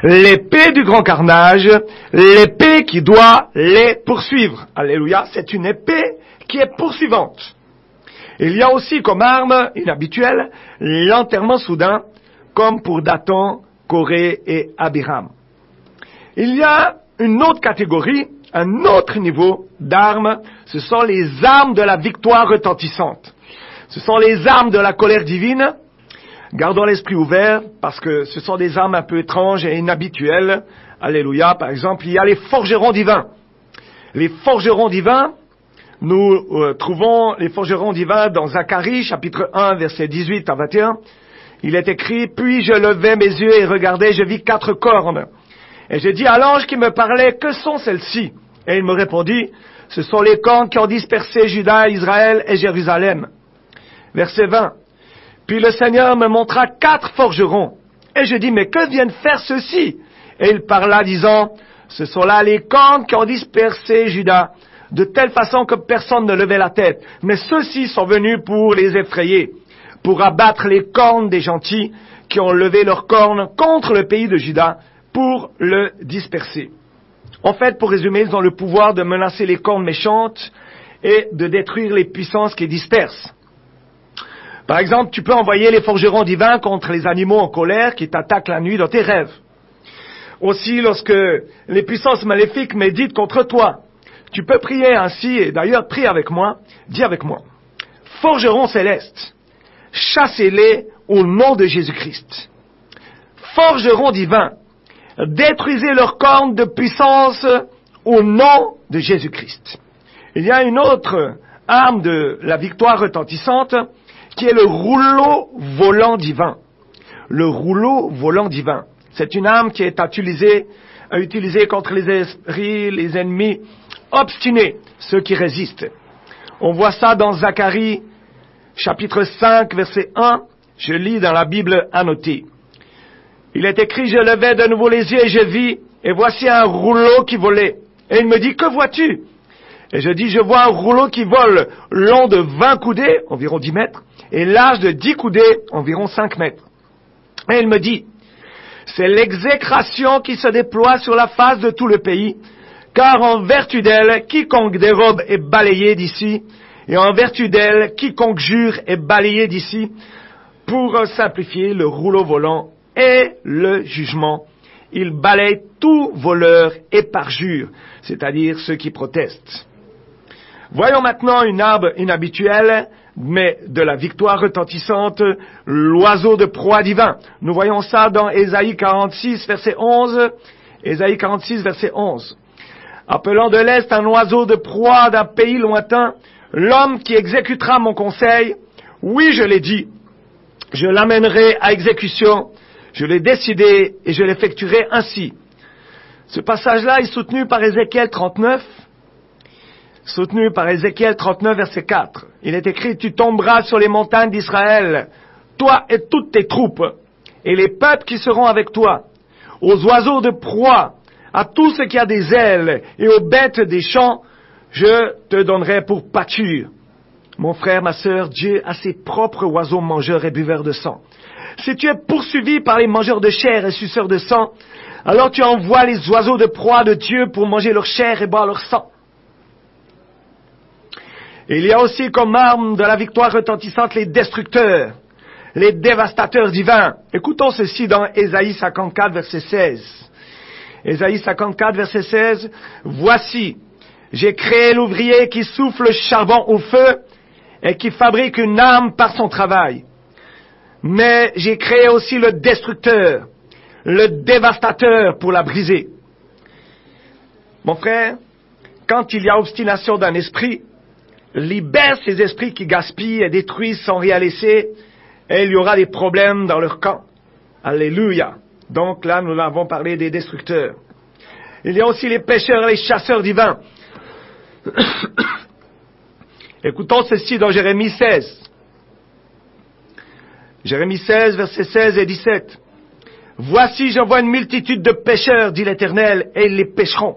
l'épée du grand carnage, l'épée qui doit les poursuivre. » Alléluia, c'est une épée qui est poursuivante. Il y a aussi comme arme inhabituelle l'enterrement soudain, comme pour Dathan, Corée et Abiram. Il y a une autre catégorie, un autre niveau d'armes. Ce sont les armes de la victoire retentissante. Ce sont les armes de la colère divine. Gardons l'esprit ouvert parce que ce sont des armes un peu étranges et inhabituelles. Alléluia. Par exemple, il y a les forgerons divins. Les forgerons divins, nous trouvons les forgerons divins dans Zacharie, chapitre 1, versets 18 à 21. Il est écrit, « Puis je levai mes yeux et regardai, je vis 4 cornes. Et j'ai dit à l'ange qui me parlait, que sont celles-ci? Et il me répondit, ce sont les cornes qui ont dispersé Juda, Israël et Jérusalem. » Verset 20. Puis le Seigneur me montra 4 forgerons. Et je dis, mais que viennent faire ceux-ci? Et il parla disant, ce sont là les cornes qui ont dispersé Juda, de telle façon que personne ne levait la tête. Mais ceux-ci sont venus pour les effrayer, pour abattre les cornes des gentils qui ont levé leurs cornes contre le pays de Juda, pour le disperser. En fait, pour résumer, ils ont le pouvoir de menacer les cornes méchantes et de détruire les puissances qui dispersent. Par exemple, tu peux envoyer les forgerons divins contre les animaux en colère qui t'attaquent la nuit dans tes rêves. Aussi, lorsque les puissances maléfiques méditent contre toi, tu peux prier ainsi, et d'ailleurs, prie avec moi, dis avec moi. Forgerons célestes, chassez-les au nom de Jésus-Christ. Forgerons divins, détruisez leurs cornes de puissance au nom de Jésus-Christ. Il y a une autre arme de la victoire retentissante qui est le rouleau volant divin. Le rouleau volant divin. C'est une arme qui est utilisée contre les esprits, les ennemis obstinés, ceux qui résistent. On voit ça dans Zacharie, chapitre 5, verset 1. Je lis dans la Bible annotée. Il est écrit, je levai de nouveau les yeux et je vis, et voici un rouleau qui volait. Et il me dit, que vois-tu? Et je dis, je vois un rouleau qui vole long de 20 coudées, environ 10 mètres, et large de 10 coudées, environ 5 mètres. Et il me dit, c'est l'exécration qui se déploie sur la face de tout le pays, car en vertu d'elle, quiconque dérobe est balayé d'ici, et en vertu d'elle, quiconque jure est balayé d'ici. Pour simplifier, le rouleau volant est le jugement. Il balaye tout voleur et parjure, c'est-à-dire ceux qui protestent. Voyons maintenant une arme inhabituelle, mais de la victoire retentissante, l'oiseau de proie divin. Nous voyons ça dans Ésaïe 46, verset 11. Ésaïe 46, verset 11. Appelant de l'Est un oiseau de proie d'un pays lointain, l'homme qui exécutera mon conseil, oui, je l'ai dit, je l'amènerai à exécution, je l'ai décidé et je l'effectuerai ainsi. Ce passage-là est soutenu par Ézéchiel 39, verset 4. Il est écrit, tu tomberas sur les montagnes d'Israël, toi et toutes tes troupes, et les peuples qui seront avec toi, aux oiseaux de proie, à tout ce qui a des ailes, et aux bêtes des champs, je te donnerai pour pâture. Mon frère, ma sœur, Dieu a ses propres oiseaux mangeurs et buveurs de sang. Si tu es poursuivi par les mangeurs de chair et suceurs de sang, alors tu envoies les oiseaux de proie de Dieu pour manger leur chair et boire leur sang. Et il y a aussi comme arme de la victoire retentissante les destructeurs, les dévastateurs divins. Écoutons ceci dans Ésaïe 54, verset 16. Ésaïe 54, verset 16. Voici, j'ai créé l'ouvrier qui souffle le charbon au feu et qui fabrique une arme par son travail. Mais j'ai créé aussi le destructeur, le dévastateur pour la briser. Mon frère, quand il y a obstination d'un esprit, libère ces esprits qui gaspillent et détruisent sans rien laisser, et il y aura des problèmes dans leur camp. Alléluia. Donc là, nous avons parlé des destructeurs. Il y a aussi les pêcheurs et les chasseurs divins. Écoutons ceci dans Jérémie 16. Jérémie 16, versets 16 et 17. Voici, j'envoie une multitude de pêcheurs, dit l'Éternel, et ils les pêcheront.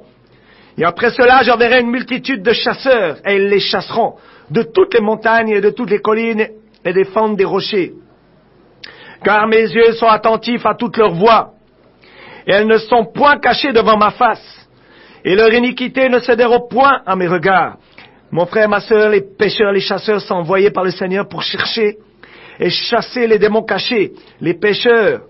Et après cela, j'enverrai une multitude de chasseurs, et ils les chasseront, de toutes les montagnes et de toutes les collines et des fentes des rochers. Car mes yeux sont attentifs à toutes leurs voies, et elles ne sont point cachées devant ma face, et leur iniquité ne se dérobe point à mes regards. Mon frère, ma sœur, les pêcheurs, les chasseurs sont envoyés par le Seigneur pour chercher et chasser les démons cachés. Les pêcheurs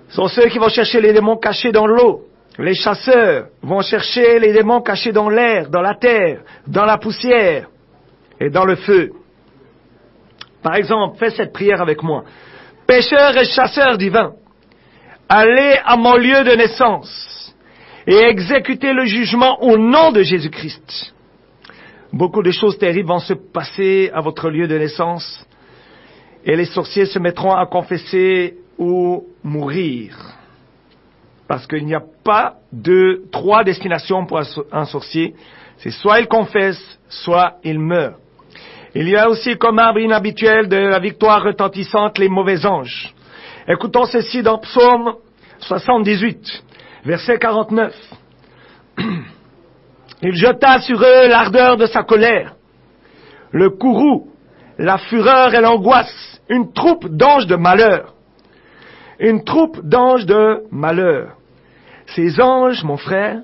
sont ceux qui vont chercher les démons cachés dans l'eau. Les chasseurs vont chercher les démons cachés dans l'air, dans la terre, dans la poussière et dans le feu. Par exemple, fais cette prière avec moi. Pêcheurs et chasseurs divins, allez à mon lieu de naissance et exécutez le jugement au nom de Jésus-Christ. Beaucoup de choses terribles vont se passer à votre lieu de naissance et les sorciers se mettront à confesser ou mourir. Parce qu'il n'y a pas trois destinations pour un sorcier. C'est soit il confesse, soit il meurt. Il y a aussi comme arbre inhabituel de la victoire retentissante les mauvais anges. Écoutons ceci dans Psaume 78, verset 49. Il jeta sur eux l'ardeur de sa colère, le courroux, la fureur et l'angoisse, une troupe d'anges de malheur. Une troupe d'anges de malheur. Ces anges, mon frère,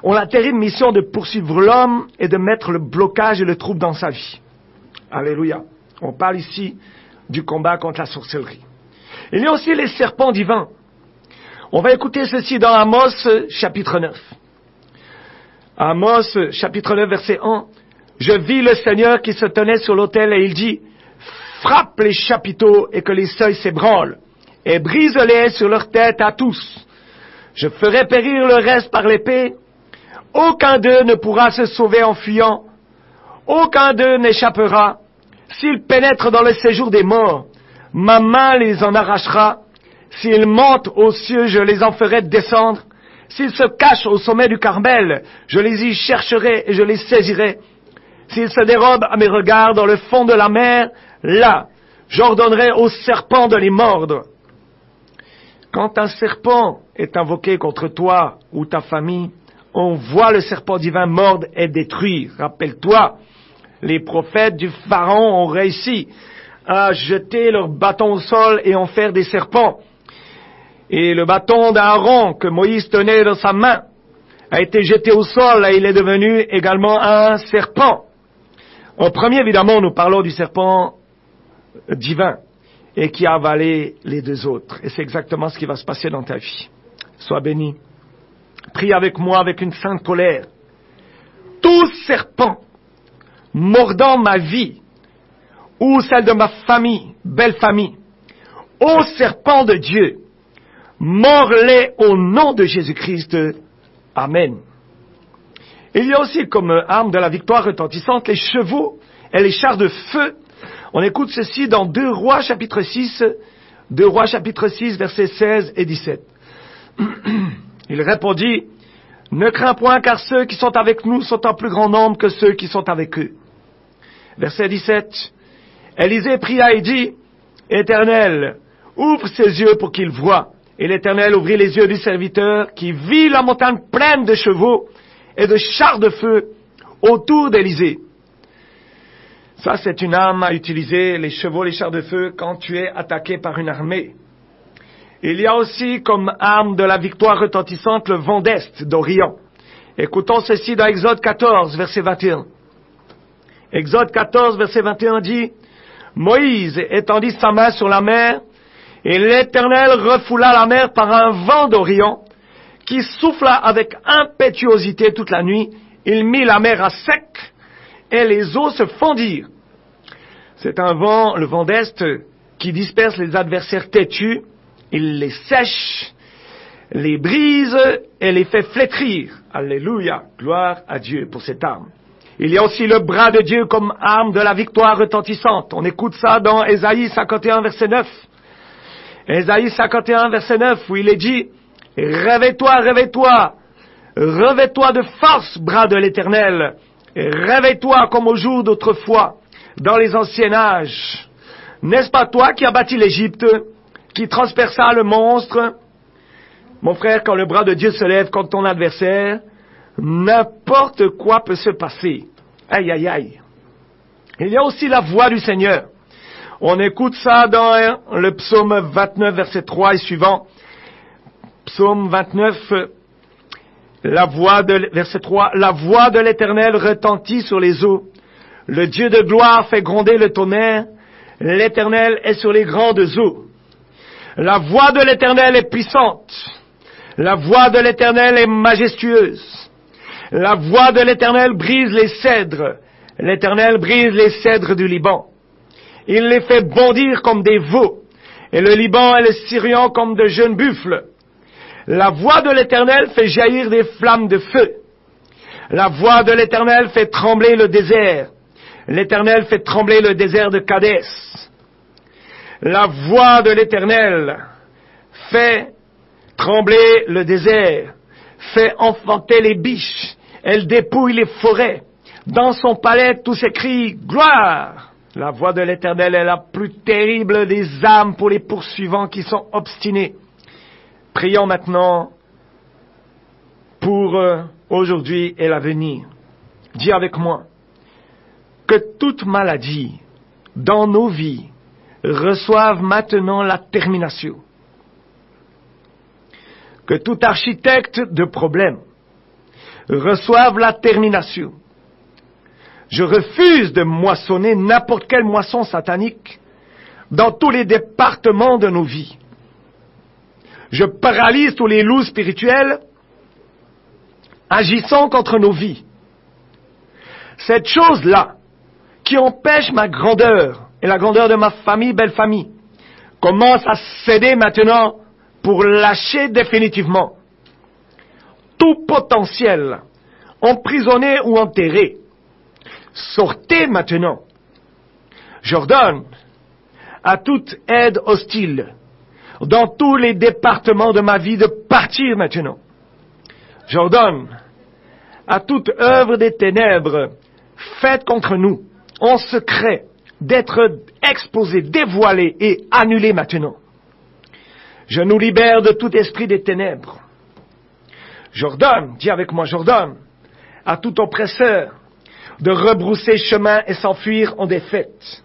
ont la terrible mission de poursuivre l'homme et de mettre le blocage et le trouble dans sa vie. Alléluia. On parle ici du combat contre la sorcellerie. Il y a aussi les serpents divins. On va écouter ceci dans Amos, chapitre 9. Amos, chapitre 9, verset 1. Je vis le Seigneur qui se tenait sur l'autel et il dit, frappe les chapiteaux et que les seuils s'ébranlent, et brise-les sur leur tête à tous. Je ferai périr le reste par l'épée. Aucun d'eux ne pourra se sauver en fuyant. Aucun d'eux n'échappera. S'ils pénètrent dans le séjour des morts, ma main les en arrachera. S'ils montent aux cieux, je les en ferai descendre. S'ils se cachent au sommet du Carmel, je les y chercherai et je les saisirai. S'ils se dérobent à mes regards dans le fond de la mer, là, j'ordonnerai aux serpents de les mordre. Quand un serpent est invoqué contre toi ou ta famille, on voit le serpent divin mordre et détruire. Rappelle-toi, les prophètes du Pharaon ont réussi à jeter leur bâton au sol et en faire des serpents. Et le bâton d'Aaron que Moïse tenait dans sa main a été jeté au sol et il est devenu également un serpent. En premier, évidemment, nous parlons du serpent divin et qui a avalé les deux autres. Et c'est exactement ce qui va se passer dans ta vie. Sois béni. Prie avec moi avec une sainte colère. Tout serpent mordant ma vie ou celle de ma famille, belle famille, ô serpent de Dieu, mords-les au nom de Jésus-Christ. Amen. Il y a aussi comme arme de la victoire retentissante les chevaux et les chars de feu. On écoute ceci dans 2 Rois chapitre 6, 2 Rois chapitre 6 versets 16 et 17. Il répondit, « Ne crains point car ceux qui sont avec nous sont en plus grand nombre que ceux qui sont avec eux. » Verset 17. Élisée pria et dit, « Éternel, ouvre ses yeux pour qu'il voie. » Et l'Éternel ouvrit les yeux du serviteur qui vit la montagne pleine de chevaux et de chars de feu autour d'Élisée. Ça, c'est une arme à utiliser, les chevaux, les chars de feu, quand tu es attaqué par une armée. Il y a aussi comme arme de la victoire retentissante le vent d'Est, d'Orient. Écoutons ceci dans Exode 14, verset 21. Exode 14, verset 21 dit, « Moïse étendit sa main sur la mer, et l'Éternel refoula la mer par un vent d'Orient, qui souffla avec impétuosité toute la nuit. Il mit la mer à sec, et les eaux se fondirent. » C'est un vent, le vent d'Est, qui disperse les adversaires têtus. Il les sèche, les brise et les fait flétrir. Alléluia, gloire à Dieu pour cette arme. Il y a aussi le bras de Dieu comme arme de la victoire retentissante. On écoute ça dans Ésaïe 51, verset 9. Ésaïe 51, verset 9, où il est dit, « Réveille-toi, réveille-toi, revêt-toi de force, bras de l'Éternel, et réveille-toi comme au jour d'autrefois, dans les anciens âges. N'est-ce pas toi qui as bâti l'Égypte, qui transperça le monstre? » Mon frère, quand le bras de Dieu se lève contre ton adversaire, n'importe quoi peut se passer. Aïe, aïe, aïe. Il y a aussi la voix du Seigneur. On écoute ça dans le psaume 29, verset 3 et suivant. Psaume 29, verset 3. La voix de l'Éternel retentit sur les eaux. Le Dieu de gloire fait gronder le tonnerre. L'Éternel est sur les grandes eaux. La voix de l'Éternel est puissante. La voix de l'Éternel est majestueuse. La voix de l'Éternel brise les cèdres. L'Éternel brise les cèdres du Liban. Il les fait bondir comme des veaux, et le Liban et le Sirion comme de jeunes buffles. La voix de l'Éternel fait jaillir des flammes de feu. La voix de l'Éternel fait trembler le désert. L'Éternel fait trembler le désert de Kadès. La voix de l'Éternel fait trembler le désert, fait enfanter les biches. Elle dépouille les forêts. Dans son palais, tous s'écrient « Gloire !» La voix de l'Éternel est la plus terrible des âmes pour les poursuivants qui sont obstinés. Prions maintenant pour aujourd'hui et l'avenir. Dis avec moi que toute maladie dans nos vies reçoive maintenant la termination. Que tout architecte de problèmes reçoive la termination. Je refuse de moissonner n'importe quelle moisson satanique dans tous les départements de nos vies. Je paralyse tous les loups spirituels agissant contre nos vies. Cette chose-là qui empêche ma grandeur et la grandeur de ma famille, belle famille, commence à céder maintenant pour lâcher définitivement tout potentiel emprisonné ou enterré. Sortez maintenant. J'ordonne à toute aide hostile dans tous les départements de ma vie de partir maintenant. J'ordonne à toute œuvre des ténèbres faite contre nous, en secret, d'être exposée, dévoilée et annulée maintenant. Je nous libère de tout esprit des ténèbres. J'ordonne, dis avec moi, j'ordonne à tout oppresseur de rebrousser chemin et s'enfuir en défaite.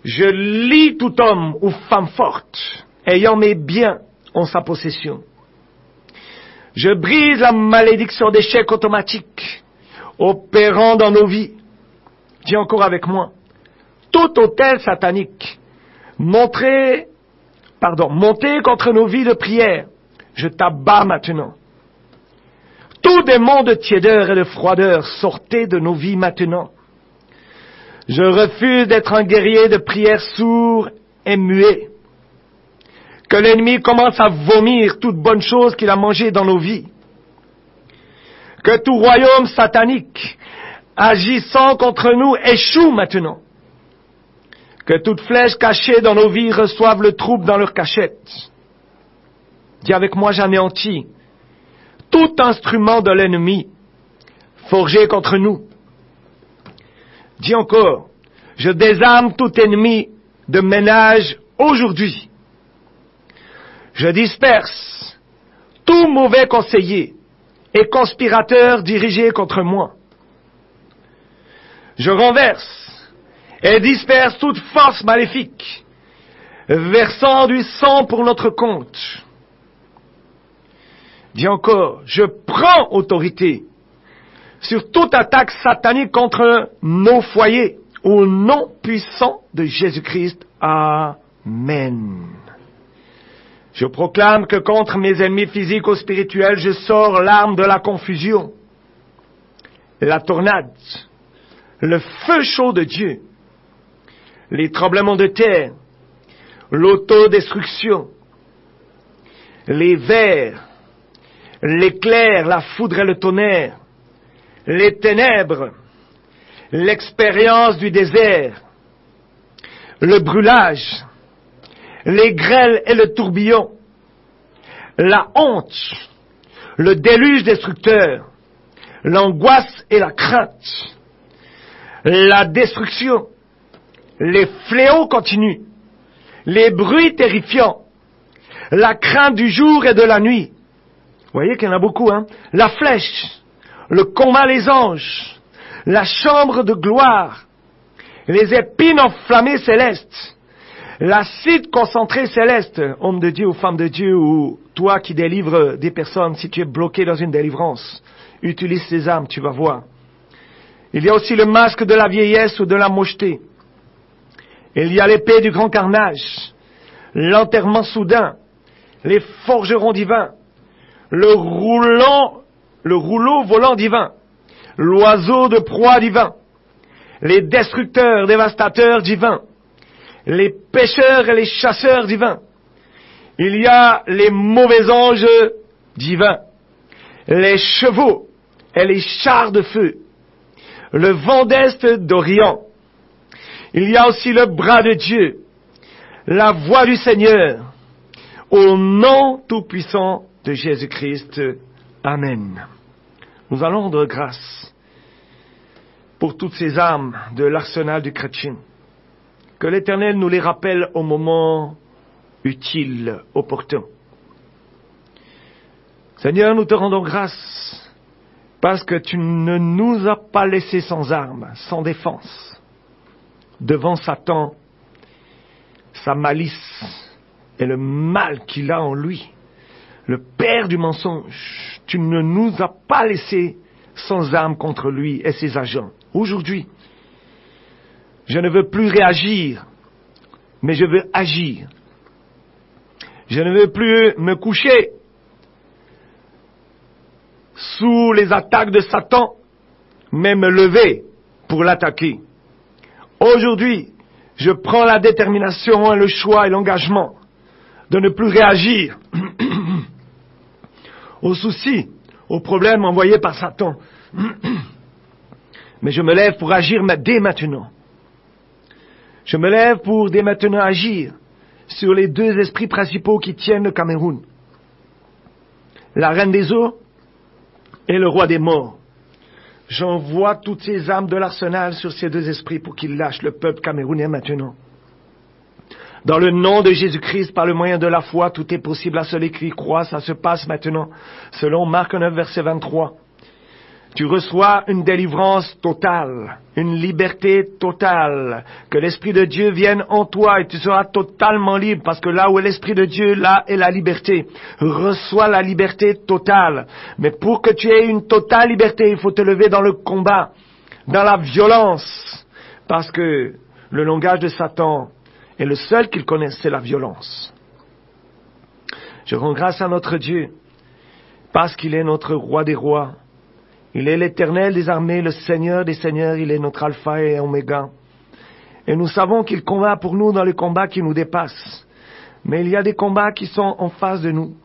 Je lie tout homme ou femme forte, ayant mes biens en sa possession. Je brise la malédiction d'échec automatique, opérant dans nos vies. Dis encore avec moi, tout autel satanique, monté contre nos vies de prière, je t'abats maintenant. Tout démon de tiédeur et de froideur, sortez de nos vies maintenant. Je refuse d'être un guerrier de prière sourd et muet. Que l'ennemi commence à vomir toute bonne chose qu'il a mangée dans nos vies. Que tout royaume satanique agissant contre nous échoue maintenant. Que toute flèche cachée dans nos vies reçoive le trouble dans leur cachette. Dis avec moi, j'anéantis tout instrument de l'ennemi forgé contre nous. Dis encore, je désarme tout ennemi de ménage aujourd'hui. Je disperse tout mauvais conseiller et conspirateur dirigé contre moi. Je renverse et disperse toute force maléfique, versant du sang pour notre compte. Dis encore, je prends autorité sur toute attaque satanique contre nos foyers, au nom puissant de Jésus-Christ. Amen. Je proclame que contre mes ennemis physiques ou spirituels, je sors l'arme de la confusion, la tornade, le feu chaud de Dieu, les tremblements de terre, l'autodestruction, les vers, l'éclair, la foudre et le tonnerre, les ténèbres, l'expérience du désert, le brûlage, les grêles et le tourbillon, la honte, le déluge destructeur, l'angoisse et la crainte, la destruction, les fléaux continus, les bruits terrifiants, la crainte du jour et de la nuit. Vous voyez qu'il y en a beaucoup, hein? La flèche, le combat les anges, la chambre de gloire, les épines enflammées célestes, l'acide concentré céleste, homme de Dieu ou femme de Dieu, ou toi qui délivres des personnes, si tu es bloqué dans une délivrance, utilise ces armes, tu vas voir. Il y a aussi le masque de la vieillesse ou de la mocheté. Il y a l'épée du grand carnage, l'enterrement soudain, les forgerons divins, le rouleau volant divin, l'oiseau de proie divin, les destructeurs, dévastateurs divins, les pêcheurs et les chasseurs divins. Il y a les mauvais anges divins, les chevaux et les chars de feu, le vent d'Est d'Orient. Il y a aussi le bras de Dieu, la voix du Seigneur, au nom tout-puissant de Jésus-Christ. Amen. Nous allons rendre grâce pour toutes ces âmes de l'arsenal du chrétien. Que l'Éternel nous les rappelle au moment utile, opportun. Seigneur, nous te rendons grâce parce que tu ne nous as pas laissés sans armes, sans défense, devant Satan, sa malice et le mal qu'il a en lui, le père du mensonge. Tu ne nous as pas laissés sans armes contre lui et ses agents. Aujourd'hui, je ne veux plus réagir, mais je veux agir. Je ne veux plus me coucher sous les attaques de Satan, mais me lever pour l'attaquer. Aujourd'hui, je prends la détermination et le choix et l'engagement de ne plus réagir aux soucis, aux problèmes envoyés par Satan. Mais je me lève pour agir dès maintenant. Je me lève pour dès maintenant agir sur les deux esprits principaux qui tiennent le Cameroun. La reine des eaux et le roi des morts. J'envoie toutes ces âmes de l'arsenal sur ces deux esprits pour qu'ils lâchent le peuple camerounais maintenant. Dans le nom de Jésus-Christ, par le moyen de la foi, tout est possible à celui qui croit. Ça se passe maintenant, selon Marc 9, verset 23. Tu reçois une délivrance totale, une liberté totale. Que l'Esprit de Dieu vienne en toi et tu seras totalement libre, parce que là où est l'Esprit de Dieu, là est la liberté. Reçois la liberté totale. Mais pour que tu aies une totale liberté, il faut te lever dans le combat, dans la violence, parce que le langage de Satan est le seul qu'il connaisse, c'est la violence. Je rends grâce à notre Dieu, parce qu'il est notre roi des rois. Il est l'Éternel des armées, le Seigneur des seigneurs, il est notre alpha et oméga. Et nous savons qu'il combat pour nous dans les combats qui nous dépassent. Mais il y a des combats qui sont en face de nous.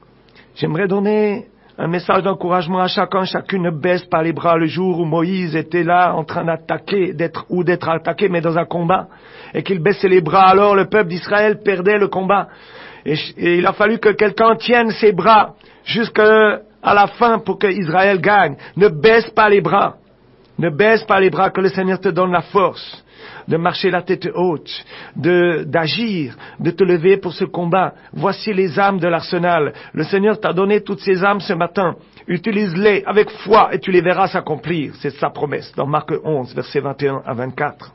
J'aimerais donner un message d'encouragement à chacun. Chacune ne baisse pas les bras le jour où Moïse était là en train d'attaquer, d'être attaqué, mais dans un combat. Et qu'il baissait les bras, alors le peuple d'Israël perdait le combat. Et il a fallu que quelqu'un tienne ses bras jusqu'à la fin pour que Israël gagne. Ne baisse pas les bras. Ne baisse pas les bras, que le Seigneur te donne la force de marcher la tête haute, d'agir, de te lever pour ce combat. Voici les âmes de l'arsenal. Le Seigneur t'a donné toutes ces âmes ce matin. Utilise-les avec foi et tu les verras s'accomplir. C'est sa promesse dans Marc 11, versets 21 à 24.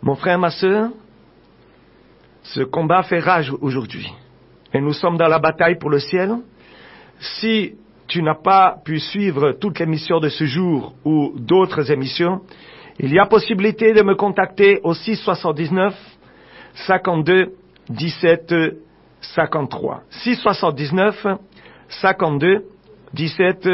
Mon frère, ma sœur, ce combat fait rage aujourd'hui. Et nous sommes dans la bataille pour le ciel. Si tu n'as pas pu suivre toutes les émissions de ce jour ou d'autres émissions, il y a possibilité de me contacter au 679 52 17 53. 679 52 17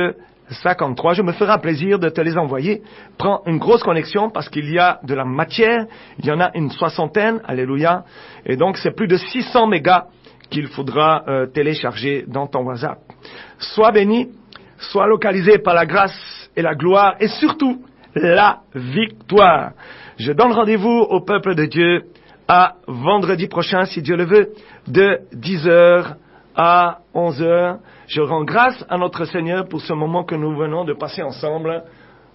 53. Je me ferai un plaisir de te les envoyer. Prends une grosse connexion parce qu'il y a de la matière. Il y en a une 60aine. Alléluia. Et donc c'est plus de 600 mégas qu'il faudra télécharger dans ton WhatsApp. Sois béni, sois localisé par la grâce et la gloire et surtout la victoire. Je donne rendez-vous au peuple de Dieu à vendredi prochain, si Dieu le veut, de 10h à 11h. Je rends grâce à notre Seigneur pour ce moment que nous venons de passer ensemble.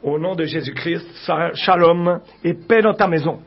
Au nom de Jésus-Christ, shalom et paix dans ta maison.